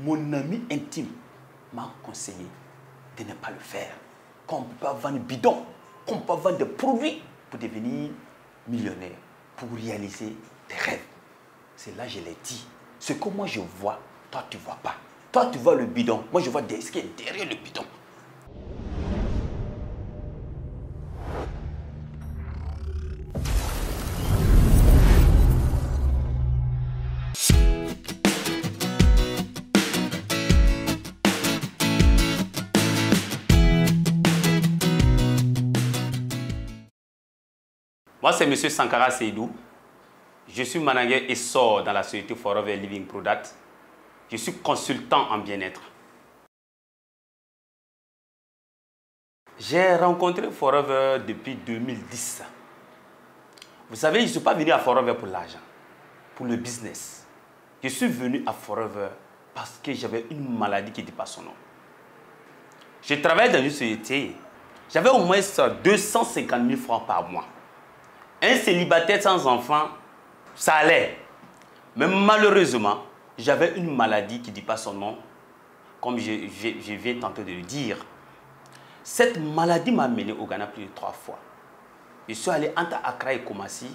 mon ami intime m'a conseillé de ne pas le faire. Qu'on ne peut pas vendre bidon, qu'on peut pas vendre des produits pour devenir millionnaire, pour réaliser des rêves. C'est là que je l'ai dit. Ce que moi je vois, toi tu ne vois pas. Toi tu vois le bidon, moi je vois ce qui est derrière le bidon. Moi, c'est M. Sankara Seydou. Je suis manager essor dans la société Forever Living Product. Je suis consultant en bien-être. J'ai rencontré Forever depuis 2010. Vous savez, je ne suis pas venu à Forever pour l'argent, pour le business. Je suis venu à Forever parce que j'avais une maladie qui n'était pas son nom. Je travaillais dans une société. J'avais au moins 250 000 francs par mois. Un célibataire sans enfant, ça allait. Mais malheureusement, j'avais une maladie qui ne dit pas son nom, comme je viens tenter de le dire. Cette maladie m'a mené au Ghana plus de 3 fois. Je suis allé entre Accra et Kumasi.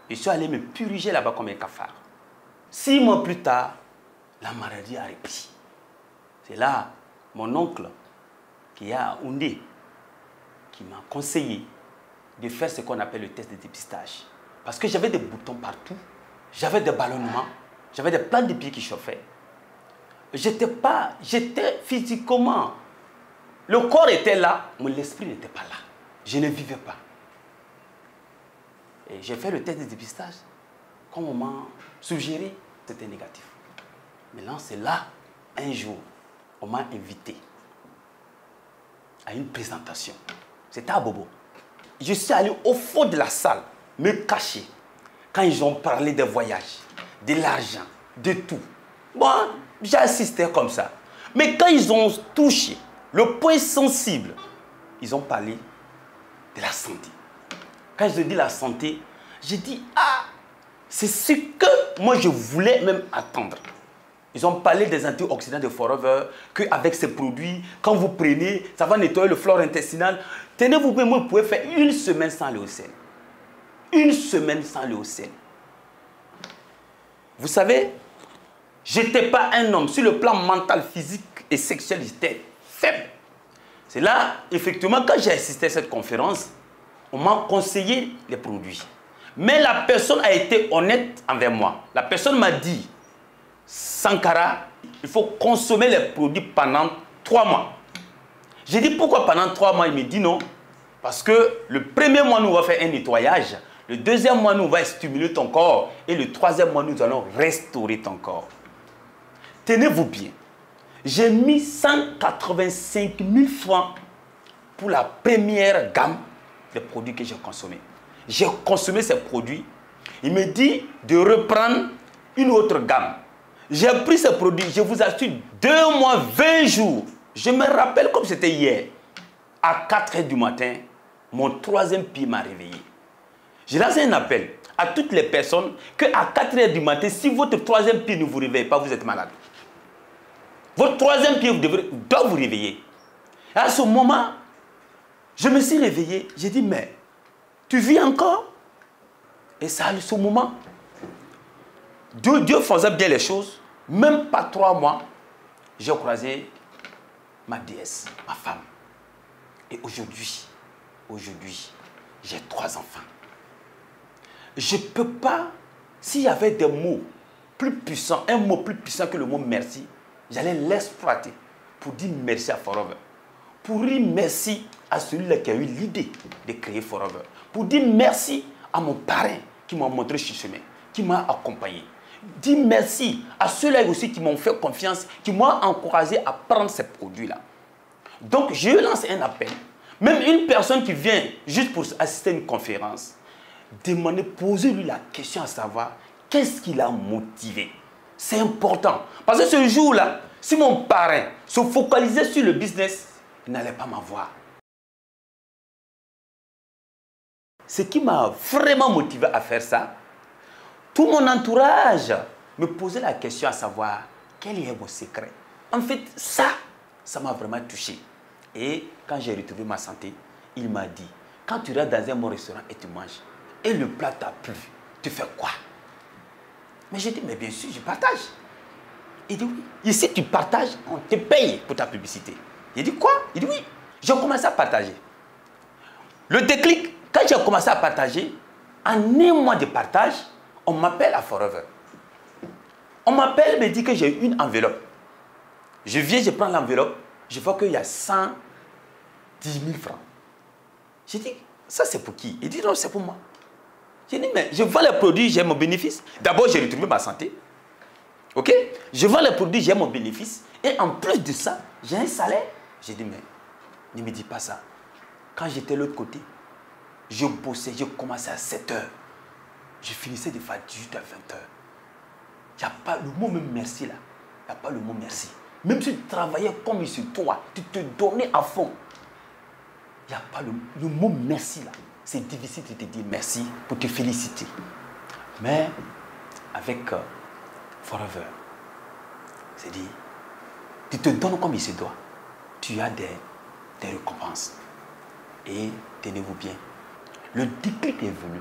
Je suis allé me purger là-bas comme un cafard. 6 mois plus tard, la maladie a repris. C'est là mon oncle, qui est à Oundé, qui m'a conseillé de faire ce qu'on appelle le test de dépistage. Parce que j'avais des boutons partout, j'avais des ballonnements, j'avais des plantes de pieds qui chauffaient. J'étais physiquement, le corps était là, mais l'esprit n'était pas là. Je ne vivais pas. Et j'ai fait le test de dépistage. Comme on m'a suggéré, c'était négatif. Maintenant, c'est là, un jour, on m'a invité à une présentation. C'était à Bobo. Je suis allé au fond de la salle, me cacher, quand ils ont parlé des voyages, de l'argent, de tout. Bon, j'ai assisté comme ça. Mais quand ils ont touché le point sensible, ils ont parlé de la santé. Quand je dis la santé, j'ai dit, ah, c'est ce que moi je voulais même attendre. Ils ont parlé des antioxydants de Forever, qu'avec ces produits, quand vous prenez, ça va nettoyer le flore intestinal. Tenez-vous bien, moi, vous pouvez faire 1 semaine sans le sel. 1 semaine sans le sel. Vous savez, je n'étais pas un homme. Sur le plan mental, physique et sexuel, j'étais faible. C'est là, effectivement, quand j'ai assisté à cette conférence, on m'a conseillé les produits. Mais la personne a été honnête envers moi. La personne m'a dit, Sankara, il faut consommer les produits pendant 3 mois. J'ai dit pourquoi pendant 3 mois? Il me dit non. Parce que le premier mois, nous allons faire un nettoyage. Le deuxième mois, nous allons stimuler ton corps. Et le 3e mois, nous allons restaurer ton corps. Tenez-vous bien. J'ai mis 185 000 francs pour la première gamme de produits que j'ai consommés. J'ai consommé ces produits. Il me dit de reprendre une autre gamme. J'ai pris ces produits, je vous assure, 2 mois, 20 jours. Je me rappelle comme c'était hier. À 4 h du matin, mon 3e pied m'a réveillé. J'ai lancé un appel à toutes les personnes qu'à 4 h du matin, si votre 3e pied ne vous réveille pas, vous êtes malade. Votre 3e pied doit vous réveiller. Et à ce moment, je me suis réveillé. J'ai dit, mais tu vis encore? Et ça, à ce moment, Dieu faisait bien les choses. Même pas 3 mois, j'ai croisé ma déesse, ma femme. Et aujourd'hui, j'ai 3 enfants. Je ne peux pas, s'il y avait des mots plus puissants, un mot plus puissant que le mot merci, j'allais l'exploiter pour dire merci à Forever. Pour dire merci à celui-là qui a eu l'idée de créer Forever. Pour dire merci à mon parrain qui m'a montré ce chemin, qui m'a accompagné. Dis merci à ceux-là aussi qui m'ont fait confiance, qui m'ont encouragé à prendre ces produits-là. Donc, je lance un appel. Même une personne qui vient juste pour assister à une conférence, demandez, posez-lui la question à savoir qu'est-ce qui l'a motivé. C'est important. Parce que ce jour-là, si mon parrain se focalisait sur le business, il n'allait pas m'avoir. Ce qui m'a vraiment motivé à faire ça, tout mon entourage me posait la question à savoir quel est mon secret. En fait, ça m'a vraiment touché. Et quand j'ai retrouvé ma santé, il m'a dit, quand tu rentres dans un bon restaurant et tu manges, et le plat t'a plu, tu fais quoi? Mais j'ai dit, mais bien sûr, je partage. Il dit, oui. Ici, tu partages, on te paye pour ta publicité. Il dit, quoi? Il dit, oui. J'ai commencé à partager. Le déclic, quand j'ai commencé à partager, en un mois de partage, on m'appelle à Forever. On m'appelle, me dit que j'ai une enveloppe. Je viens, je prends l'enveloppe, je vois qu'il y a 110 000 francs. J'ai dit, ça c'est pour qui? Il dit, non, c'est pour moi. J'ai dit, mais je vends les produits, j'ai mon bénéfice. D'abord, j'ai retrouvé ma santé. Ok? Je vends les produits, j'ai mon bénéfice. Et en plus de ça, j'ai un salaire. J'ai dit, mais ne me dis pas ça. Quand j'étais de l'autre côté, je bossais, je commençais à 7 heures. Je finissais de faire 18 à 20 heures. Il n'y a pas le mot même merci là. Il n'y a pas le mot merci. Même si tu travaillais comme sur toi, tu te donnais à fond. Il n'y a pas le mot merci là. C'est difficile de te dire merci pour te féliciter. Mais avec Forever, c'est dit, tu te donnes comme il se doit. Tu as des récompenses. Et tenez-vous bien, le déclic est venu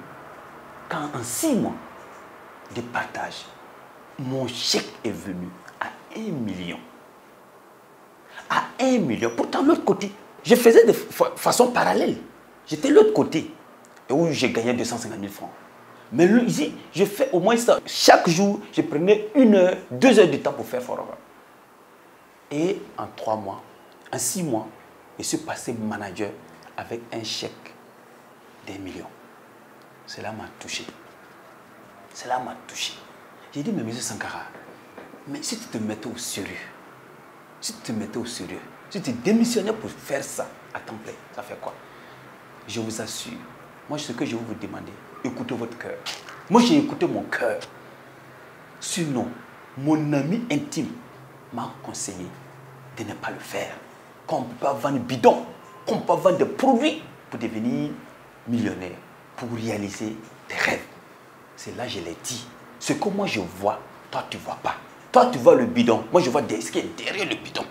quand en 6 mois de partage, mon chèque est venu à 1 million. À 1 million. Pourtant, de l'autre côté, je faisais de façon parallèle. J'étais de l'autre côté, où j'ai gagné 250 000 francs. Mais ici, je fais au moins ça. Chaque jour, je prenais 1 heure, 2 heures de temps pour faire Forever. Et en 3 mois, en 6 mois, je suis passé manager avec un chèque d'1 million. Cela m'a touché. Cela m'a touché. J'ai dit, mais M. Sankara, mais si tu te mettais au sérieux, si tu te démissionnais pour faire ça à temps plein, ça fait quoi? Je vous assure, moi ce que je vais vous demander, écoutez votre cœur. Moi j'ai écouté mon cœur. Sinon, mon ami intime m'a conseillé de ne pas le faire. Qu'on ne peut pas vendre bidon, qu'on ne peut pas vendre des produits pour devenir millionnaire, pour réaliser tes rêves. C'est là que je l'ai dit. Ce que moi je vois, toi tu ne vois pas. Toi tu vois le bidon, moi je vois ce qui est derrière le bidon.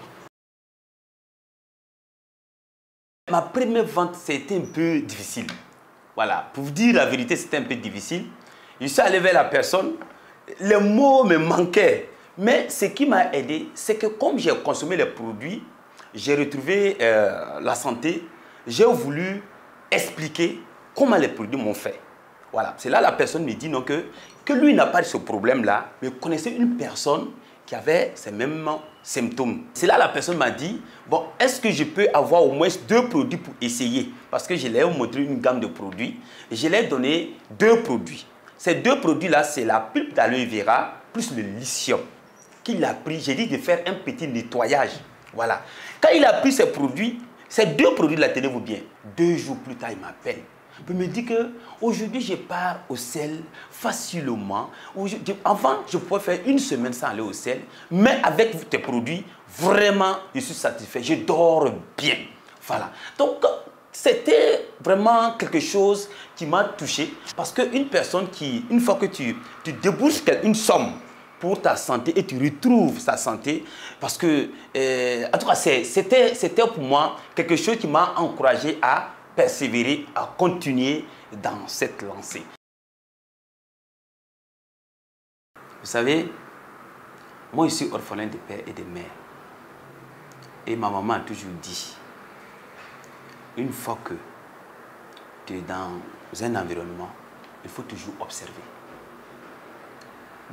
Ma première vente, c'était un peu difficile. Voilà, pour vous dire la vérité, c'était un peu difficile. Je suis allé vers la personne, les mots me manquaient. Mais ce qui m'a aidé, c'est que comme j'ai consommé les produits, j'ai retrouvé la santé, j'ai voulu expliquer comment les produits m'ont fait. Voilà, c'est là la personne me dit non, que lui n'a pas ce problème-là, mais connaissait une personne qui avait ces mêmes symptômes. C'est là la personne m'a dit, bon, est-ce que je peux avoir au moins 2 produits pour essayer? Parce que je lui ai montré une gamme de produits et je lui ai donné 2 produits. Ces 2 produits-là, c'est la pulpe d'aloe vera plus le lithium qu'il a pris. J'ai dit de faire un petit nettoyage. Voilà. Quand il a pris ces produits, ces 2 produits-là, tenez-vous bien, 2 jours plus tard, il m'appelle. Il me dit qu'aujourd'hui, je pars au sel facilement. Avant, je pouvais faire 1 semaine sans aller au sel. Mais avec tes produits, vraiment, je suis satisfait. Je dors bien. Voilà. Donc, c'était vraiment quelque chose qui m'a touché. Parce qu'une personne qui, une fois que tu débourses une somme pour ta santé et tu retrouves sa santé, parce que, en tout cas, c'était pour moi quelque chose qui m'a encouragé à persévérer, à continuer dans cette lancée. Vous savez, moi je suis orphelin de père et de mère. Et ma maman a toujours dit, une fois que tu es dans un environnement, il faut toujours observer.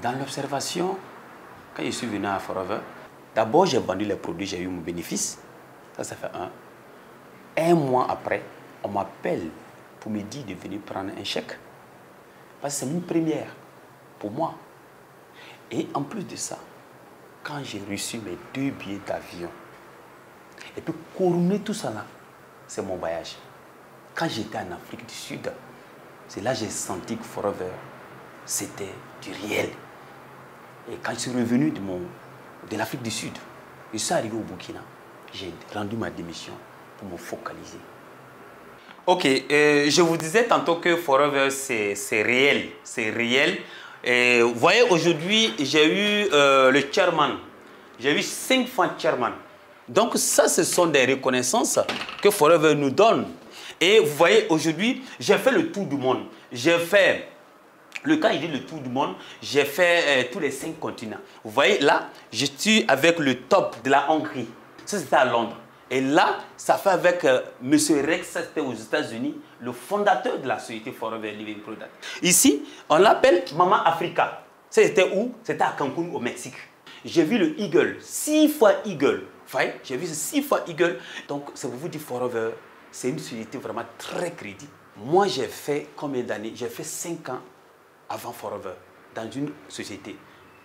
Dans l'observation, quand je suis venu à Forever, d'abord j'ai vendu les produits, j'ai eu mon bénéfice. Ça fait 1. 1 mois après, on m'appelle pour me dire de venir prendre un chèque. Parce que c'est une première pour moi. Et en plus de ça, quand j'ai reçu mes 2 billets d'avion, et puis couronner tout ça là, c'est mon voyage. Quand j'étais en Afrique du Sud, c'est là que j'ai senti que Forever, c'était du réel. Et quand je suis revenu de l'Afrique du Sud, je suis arrivé au Burkina, j'ai rendu ma démission pour me focaliser. Ok, je vous disais tantôt que Forever, c'est réel. C'est réel. Et vous voyez, aujourd'hui, j'ai eu le chairman. J'ai vu 5 fois chairman. Donc ça, ce sont des reconnaissances que Forever nous donne. Et vous voyez, aujourd'hui, j'ai fait le tour du monde. J'ai fait, quand il dit le tour du monde, j'ai fait tous les 5 continents. Vous voyez, là, je suis avec le top de la Hongrie. Ça, c'était à Londres. Et là, ça fait avec M. Rex, ça c'était aux États-Unis, le fondateur de la société Forever Living Product. Ici, on l'appelle Mama Africa. C'était où? C'était à Cancun, au Mexique. J'ai vu le Eagle, 6 fois Eagle. Vous voyez, j'ai vu 6 fois Eagle. Donc, ça vous dit Forever, c'est une société vraiment très crédible. Moi, j'ai fait combien d'années? J'ai fait 5 ans avant Forever, dans une société.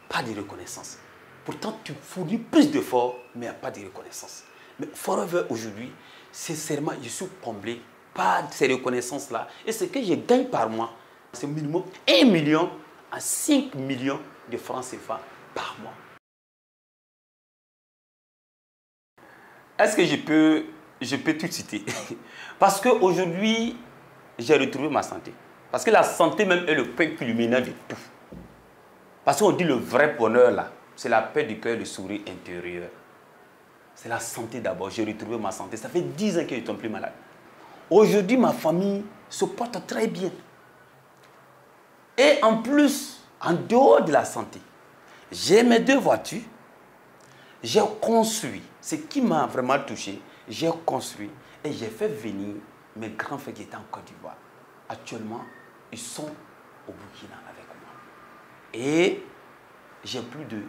Pas de reconnaissance. Pourtant, tu fournis plus d'efforts, mais il n'y a pas de reconnaissance. Mais Forever, aujourd'hui, sincèrement, je suis comblé par ces reconnaissances-là. Et ce que je gagne par mois, c'est minimum 1 million à 5 millions de francs CFA par mois. Est-ce que je peux tout citer? Parce qu'aujourd'hui, j'ai retrouvé ma santé. Parce que la santé même est le point culminant de tout. Parce qu'on dit le vrai bonheur là, c'est la paix du cœur, le sourire intérieur. C'est la santé d'abord. J'ai retrouvé ma santé. Ça fait 10 ans que je ne tombe plus malade. Aujourd'hui, ma famille se porte très bien. Et en plus, en dehors de la santé, j'ai mes 2 voitures. J'ai construit. Ce qui m'a vraiment touché, j'ai construit et j'ai fait venir mes grands frères qui étaient en Côte d'Ivoire. Actuellement, ils sont au Burkina avec moi. Et j'ai plus de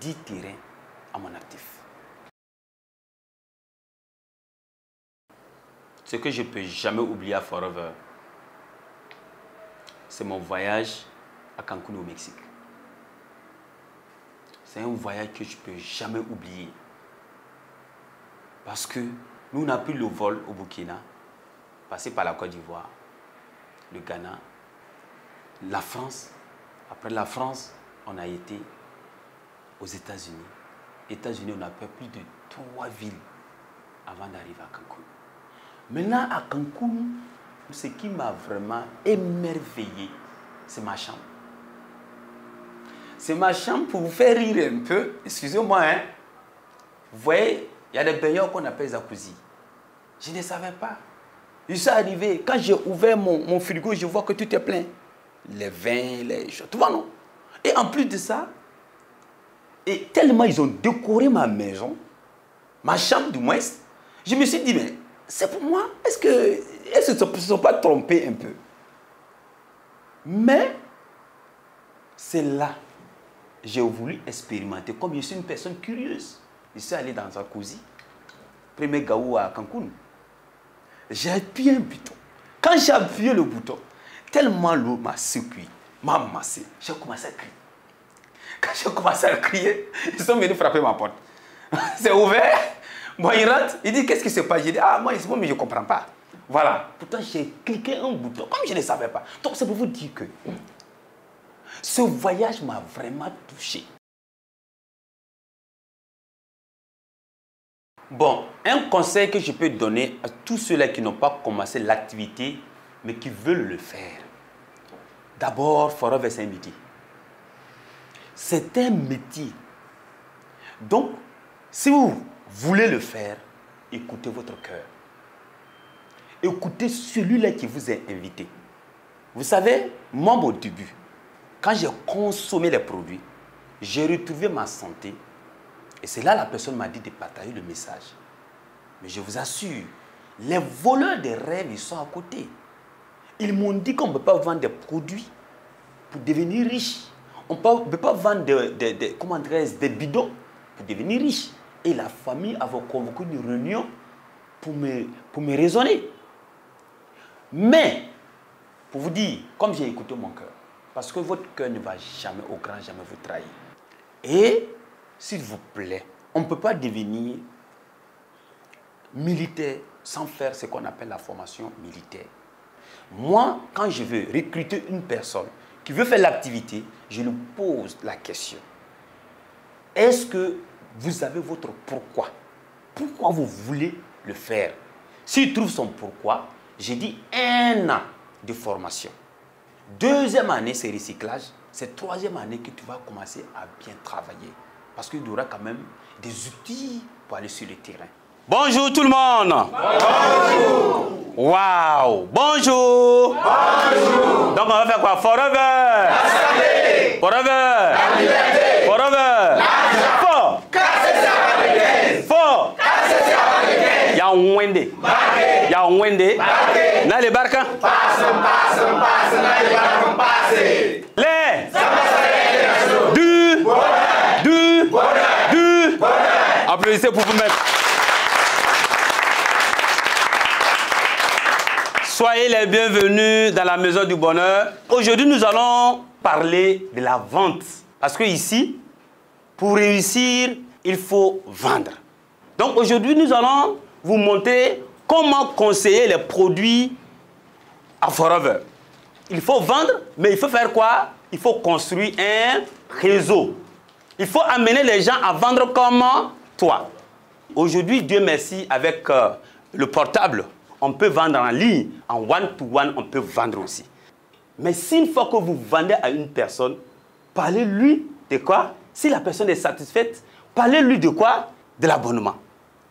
10 terrains à mon actif. Ce que je ne peux jamais oublier à Forever, c'est mon voyage à Cancun au Mexique. C'est un voyage que je ne peux jamais oublier. Parce que nous, on a pris le vol au Burkina, passé par la Côte d'Ivoire, le Ghana, la France. Après la France, on a été aux États-Unis. États-Unis, on a fait plus de 3 villes avant d'arriver à Cancun. Maintenant, à Cancun, ce qui m'a vraiment émerveillé, c'est ma chambre. C'est ma chambre pour vous faire rire un peu. Excusez-moi, hein. Vous voyez, il y a des baigneurs qu'on appelle jacuzzi. Je ne savais pas. Je suis arrivé, quand j'ai ouvert mon frigo, je vois que tout est plein. Les vins, les choses, tout va non. Et en plus de ça, et tellement ils ont décoré ma maison, ma chambre du moins, je me suis dit, mais c'est pour moi. Est-ce qu'ils ne se sont pas trompés un peu? Mais c'est là j'ai voulu expérimenter. Comme je suis une personne curieuse, je suis allé dans un jacuzzi, premier gaou à Cancun. J'ai appuyé un bouton. Quand j'ai appuyé le bouton, tellement l'eau m'a secoué, m'a massé, j'ai commencé à crier. Quand j'ai commencé à crier, ils sont venus frapper ma porte. C'est ouvert. Bon, il rentre, il dit qu'est-ce qui se passe? J'ai dit, ah, moi, c'est bon, mais je ne comprends pas. Voilà. Pourtant, j'ai cliqué un bouton, comme je ne savais pas. Donc, c'est pour vous dire que ce voyage m'a vraiment touché. Bon, un conseil que je peux donner à tous ceux-là qui n'ont pas commencé l'activité, mais qui veulent le faire. D'abord, Forever, c'est un métier. C'est un métier. Donc, si vous voulez le faire, écoutez votre cœur. Écoutez celui-là qui vous a invité. Vous savez, moi, au début, quand j'ai consommé les produits, j'ai retrouvé ma santé. Et c'est là que la personne m'a dit de partager le message. Mais je vous assure, les voleurs de rêves, ils sont à côté. Ils m'ont dit qu'on ne peut pas vendre des produits pour devenir riche. On ne peut pas vendre des bidons pour devenir riche. Et la famille avait convoqué une réunion pour me raisonner. Mais, pour vous dire, comme j'ai écouté mon cœur, parce que votre cœur ne va jamais, au grand jamais vous trahir. Et, s'il vous plaît, on ne peut pas devenir militaire sans faire ce qu'on appelle la formation militaire. Moi, quand je veux recruter une personne qui veut faire l'activité, je lui pose la question. Est-ce que vous avez votre pourquoi? Pourquoi vous voulez le faire? S'il trouve son pourquoi, j'ai dit 1 an de formation. 2e année, c'est recyclage. C'est 3e année que tu vas commencer à bien travailler. Parce qu'il y aura quand même des outils pour aller sur le terrain. Bonjour tout le monde. Bonjour. Waouh. Bonjour. Bonjour. Donc on va faire quoi? Forever. La santé. Forever. La liberté. Forever. Fort. Fort. Ya Wende. Ya Wende. Na le barca. Les. Du. Applaudissez pour vous-même. Soyez les bienvenus dans la maison du bonheur. Aujourd'hui, nous allons parler de la vente. Parce que ici, pour réussir, il faut vendre. Donc aujourd'hui, nous allons vous montrer comment conseiller les produits à Forever. Il faut vendre, mais il faut faire quoi? Il faut construire un réseau. Il faut amener les gens à vendre comme toi. Aujourd'hui, Dieu merci, avec le portable, on peut vendre en ligne, en one-to-one, on peut vendre aussi. Mais si une fois que vous vendez à une personne, parlez-lui de quoi? Si la personne est satisfaite, parlez-lui de quoi? De l'abonnement.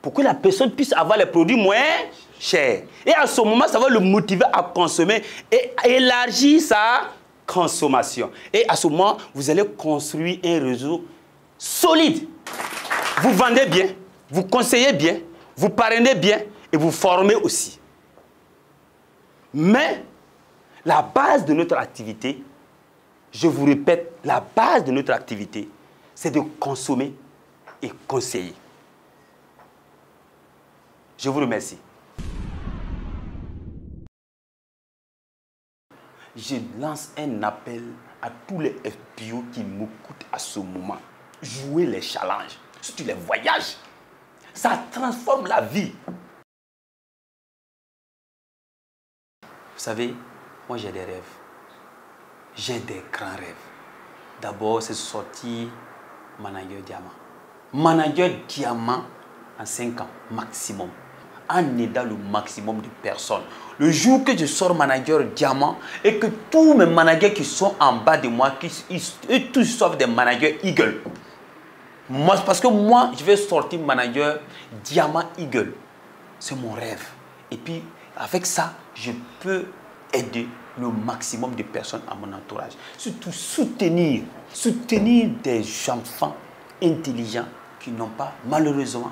Pour que la personne puisse avoir les produits moins chers. Et à ce moment, ça va le motiver à consommer et élargir sa consommation. Et à ce moment, vous allez construire un réseau solide. Vous vendez bien, vous conseillez bien, vous parrainez bien et vous formez aussi. Mais la base de notre activité, je vous répète, la base de notre activité, c'est de consommer et conseiller. Je vous remercie. Je lance un appel à tous les FPO qui m'écoutent à ce moment. Jouez les challenges, surtout les voyages. Ça transforme la vie. Vous savez, moi j'ai des rêves. J'ai des grands rêves. D'abord, c'est sortir manager diamant. Manager diamant en 5 ans, maximum. En aidant le maximum de personnes. Le jour que je sors manager diamant et que tous mes managers qui sont en bas de moi, eux tous sauf des managers Eagle. Moi, parce que moi, je vais sortir manager diamant Eagle. C'est mon rêve. Et puis, avec ça, je peux aider le maximum de personnes à mon entourage. Surtout soutenir des enfants intelligents qui n'ont pas, malheureusement,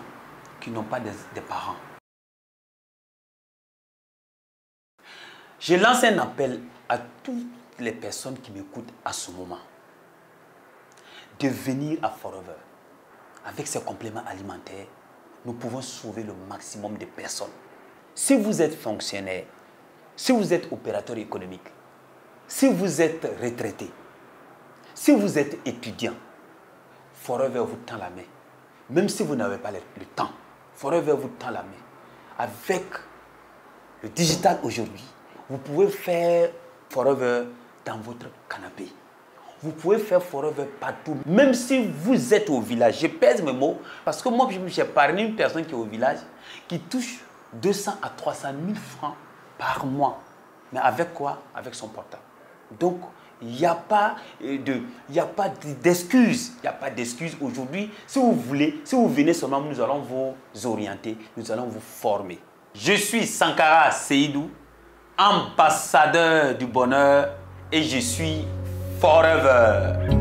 qui n'ont pas des parents. Je lance un appel à toutes les personnes qui m'écoutent à ce moment de venir à Forever. Avec ces compléments alimentaires, nous pouvons sauver le maximum de personnes. Si vous êtes fonctionnaire, si vous êtes opérateur économique, si vous êtes retraité, si vous êtes étudiant, Forever vous tend la main. Même si vous n'avez pas le temps, Forever vous tend la main. Avec le digital aujourd'hui, vous pouvez faire Forever dans votre canapé. Vous pouvez faire Forever partout. Même si vous êtes au village, je pèse mes mots, parce que moi, j'ai parlé une personne qui est au village, qui touche 200 à 300 000 francs par mois. Mais avec quoi? Avec son portable. Donc, il n'y a pas d'excuses. Il n'y a pas d'excuses aujourd'hui. Si vous voulez, si vous venez seulement, nous allons vous orienter, nous allons vous former. Je suis Sankara Seydou, ambassadeur du bonheur, et je suis Forever.